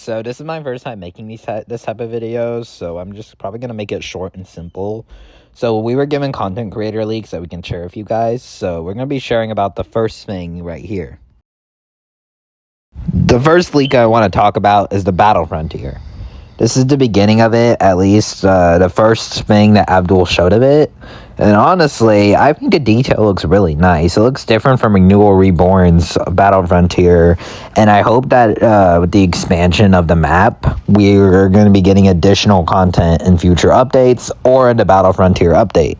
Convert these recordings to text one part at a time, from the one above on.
So this is my first time making this type of videos, so I'm just probably going to make it short and simple. So we were given content creator leaks that we can share with you guys, so we're going to be sharing about the first thing right here. The first leak I want to talk about is the Battle Frontier. This is the beginning of it, at least the first thing that Abdul showed of it. And honestly, I think the detail looks really nice. It looks different from Renewal Reborn's Battle Frontier. And I hope that with the expansion of the map, we're going to be getting additional content in future updates or in the Battle Frontier update.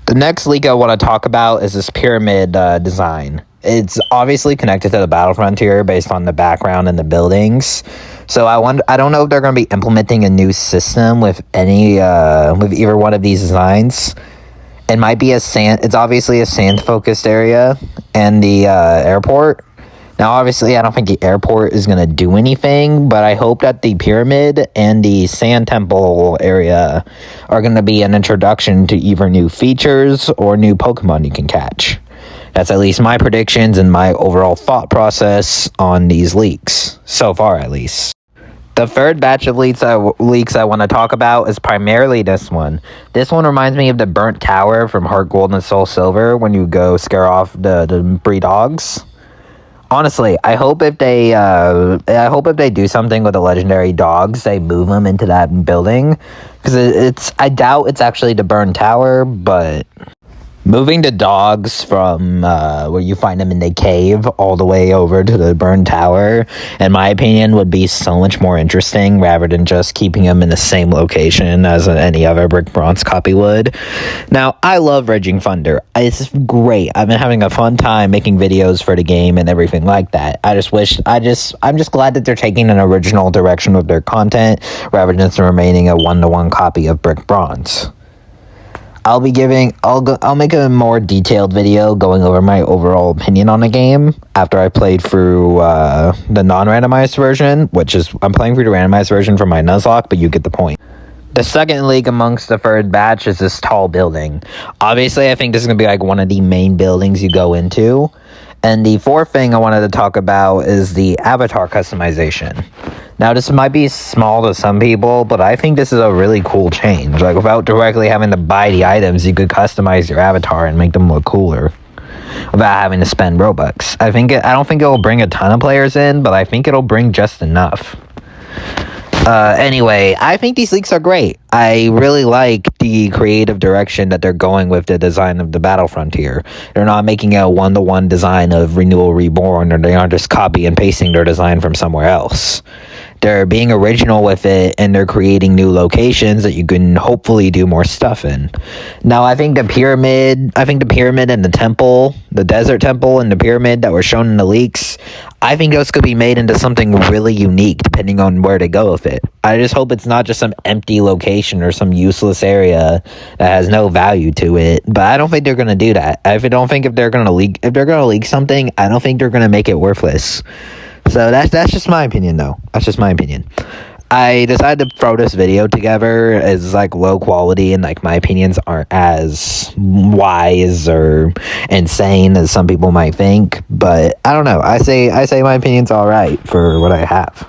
The next leak I want to talk about is this pyramid design. It's obviously connected to the Battle Frontier based on the background and the buildings. So I don't know if they're going to be implementing a new system with with either one of these designs. It might be it's obviously a sand focused area and the airport. Now obviously I don't think the airport is going to do anything, but I hope that the pyramid and the sand temple area are going to be an introduction to either new features or new Pokemon you can catch. That's at least my predictions and my overall thought process on these leaks, so far at least. The third batch of leaks I want to talk about is primarily this one. This one reminds me of the Burnt Tower from Heart Gold and Soul Silver when you go scare off the Bree dogs. Honestly, I hope if they do something with the legendary dogs, they move them into that building, because I doubt it's actually the Burnt Tower, but moving the dogs from where you find them in the cave all the way over to the Burnt Tower, in my opinion, would be so much more interesting rather than just keeping them in the same location as any other Brick Bronze copy would. Now, I love Raging Thunder. It's great. I've been having a fun time making videos for the game and everything like that. I'm just glad that they're taking an original direction with their content rather than remaining a one-to-one copy of Brick Bronze. I'll make a more detailed video going over my overall opinion on the game after I played through the non-randomized version, I'm playing through the randomized version for my Nuzlocke, but you get the point. The second leak amongst the third batch is this tall building. Obviously, I think this is going to be like one of the main buildings you go into. And the fourth thing I wanted to talk about is the avatar customization. Now, this might be small to some people, but I think this is a really cool change. Like, without directly having to buy the items, you could customize your avatar and make them look cooler without having to spend Robux. I don't think it'll bring a ton of players in, but I think it'll bring just enough. Anyway, I think these leaks are great. I really like the creative direction that they're going with the design of the Battle Frontier. They're not making a one-to-one design of Renewal Reborn, or they aren't just copy and pasting their design from somewhere else. They're being original with it, and they're creating new locations that you can hopefully do more stuff in. Now, I think the pyramid and the temple, the desert temple and the pyramid that were shown in the leaks, I think those could be made into something really unique depending on where they go with it. I just hope it's not just some empty location or some useless area that has no value to it. But I don't think they're going to do that. If they're going to leak something, I don't think they're going to make it worthless. So that's just my opinion, though. That's just my opinion. I decided to throw this video together as like low quality, and like my opinions aren't as wise or insane as some people might think. But I don't know. I say my opinion's all right for what I have.